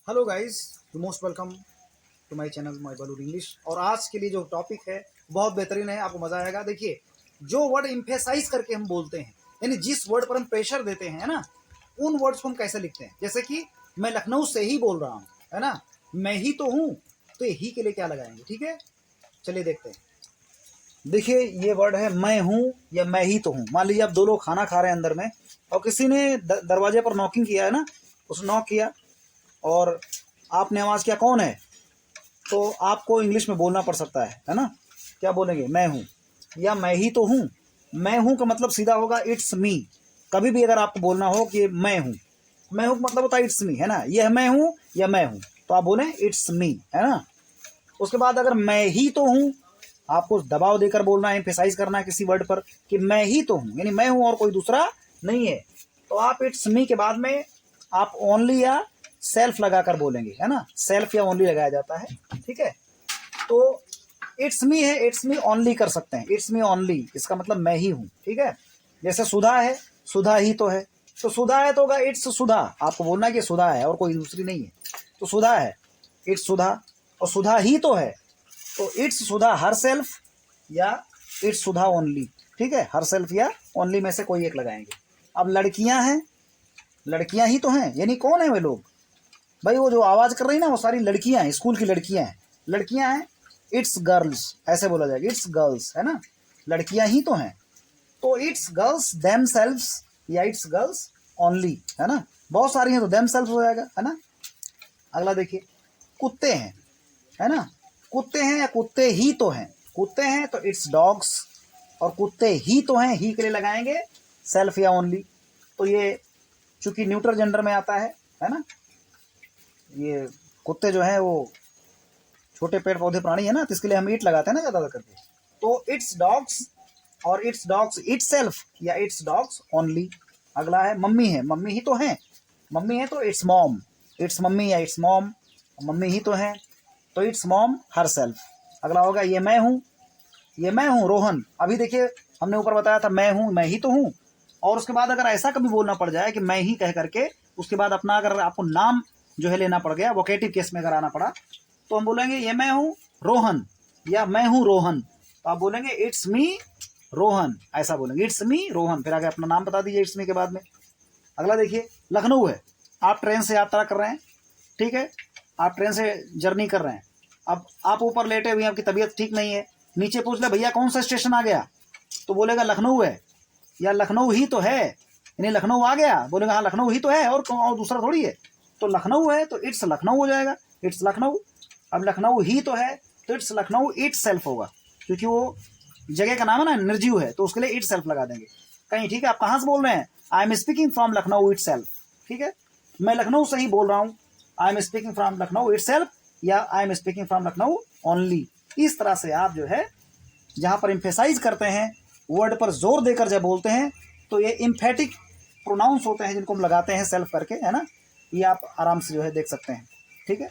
Hello guys, you most welcome to my channel my balloon English. और आज के लिए जो टॉपिक है बहुत बेहतरीन है, आपको मजा आएगा। देखिए, जो वर्ड इम्फेसाइज करके हम बोलते हैं, यानी जिस वर्ड पर हम प्रेशर देते हैं, है ना, उन वर्ड्स को हम कैसे लिखते हैं। जैसे कि मैं लखनऊ से ही बोल रहा हूँ, है ना, मैं ही तो हूँ, तो ये ही के लिए क्या लगाएंगे। ठीक है, चलिए देखते हैं। देखिए, ये वर्ड है मैं हूँ या मैं ही तो हूँ। मान लीजिए आप दो लोग खाना खा रहे हैं अंदर में, और किसी ने दरवाजे पर नॉकिंग किया है ना, उसने नॉक किया और आपने आवाज़ किया कौन है, तो आपको इंग्लिश में बोलना पड़ सकता है ना। क्या बोलेंगे, मैं हूँ या मैं ही तो हूँ। मैं हूँ का मतलब सीधा होगा इट्स मी। कभी भी अगर आपको बोलना हो कि मैं हूँ का मतलब होता है इट्स मी, है ना। यह मैं हूँ या मैं हूँ, तो आप बोलें इट्स मी, है ना। उसके बाद अगर मैं ही तो हूँ, आपको दबाव देकर बोलना है, एम्फेसाइज करना है किसी वर्ड पर कि मैं ही तो हूँ, यानी मैं हूँ और कोई दूसरा नहीं है। तो आप इट्स मी के बाद में आप ओनली या सेल्फ लगाकर बोलेंगे, है ना। सेल्फ या ओनली लगाया जाता है, ठीक है। तो इट्स मी है, इट्स मी ओनली कर सकते हैं। इट्स मी ओनली, इसका मतलब मैं ही हूँ, ठीक है। जैसे सुधा है, सुधा ही तो है, तो सुधा है तो होगा इट्स सुधा। आपको बोलना है कि सुधा है और कोई दूसरी नहीं है, तो सुधा है, इट्स सुधा। और सुधा ही तो है, तो इट्स सुधा हर सेल्फ या इट्स सुधा ओनली, ठीक है। हर सेल्फ या ओनली में से कोई एक लगाएंगे। अब लड़कियां हैं, लड़कियां ही तो हैं, यानी कौन है वे लोग भाई। वो जो आवाज कर रही ना, वो सारी लड़कियां हैं, स्कूल की लड़कियां हैं, लड़कियां हैं। इट्स गर्ल्स ऐसे बोला जाएगा, इट्स गर्ल्स, है ना। लड़कियां ही तो हैं, तो इट्स गर्ल्स देम सेल्व्स या इट्स गर्ल्स ओनली, है ना। बहुत सारी हैं तो देम सेल्व्स हो जाएगा, है ना। अगला देखिए, कुत्ते हैं, है ना। कुत्ते हैं या कुत्ते ही तो हैं। कुत्ते हैं तो इट्स डॉग्स, और कुत्ते ही तो हैं, ही के लिए लगाएंगे सेल्फ या ओनली। तो ये चूंकि न्यूट्रल जेंडर में आता है ना। ये कुत्ते जो हैं वो छोटे पेड़ पौधे प्राणी है ना, तो इसके लिए हम इट लगाते हैं ना ज़्यादा करके। तो इट्स डॉग्स और इट्स डॉग्स इट्स सेल्फ या इट्स डॉग्स ओनली। अगला है मम्मी है, मम्मी ही तो है, मम्मी है तो इट्स मॉम, इट्स मम्मी या इट्स मॉम, मम्मी ही तो है, तो इट्स मॉम हर सेल्फ। अगला होगा ये मैं हूँ, ये मैं हूँ रोहन। अभी देखिए, हमने ऊपर बताया था मैं हूँ, मैं ही तो हूँ। और उसके बाद अगर ऐसा कभी बोलना पड़ जाए कि मैं ही कह करके उसके बाद अपना अगर आपको नाम जो है लेना पड़ गया, वोकेटिव केस में अगर आना पड़ा, तो हम बोलेंगे ये मैं हूँ रोहन या मैं हूँ रोहन, तो आप बोलेंगे इट्स मी रोहन, ऐसा बोलेंगे इट्स मी रोहन। फिर आगे अपना नाम बता दीजिए इट्स मी के बाद में। अगला देखिए, लखनऊ है, आप ट्रेन से यात्रा कर रहे हैं, ठीक है, आप ट्रेन से जर्नी कर रहे हैं। अब आप ऊपर लेटे हुए हैं, आपकी तबीयत ठीक नहीं है, नीचे पूछ ले भैया कौन सा स्टेशन आ गया, तो बोलेगा लखनऊ है या लखनऊ ही तो है, यानी लखनऊ आ गया, बोलेगा हाँ लखनऊ ही तो है और दूसरा थोड़ी है। तो लखनऊ है तो इट्स लखनऊ हो जाएगा, इट्स लखनऊ। अब लखनऊ ही तो है तो इट्स लखनऊ इट सेल्फ होगा, क्योंकि वो जगह का नाम है ना, निर्जीव है, तो उसके लिए इट सेल्फ लगा देंगे कहीं, ठीक है। आप कहाँ से बोल रहे हैं, I am speaking from Lucknow itself, ठीक है। मैं लखनऊ से ही बोल रहा हूँ, I am speaking from Lucknow itself या I am speaking from Lucknow only. इस तरह से आप जो है जहाँ पर इम्फेसाइज करते हैं, वर्ड पर जोर देकर जब बोलते हैं, तो ये इम्फेटिक प्रोनाउंस होते हैं जिनको हम लगाते हैं सेल्फ करके, है ना। ये आप आराम से जो है देख सकते हैं, ठीक है।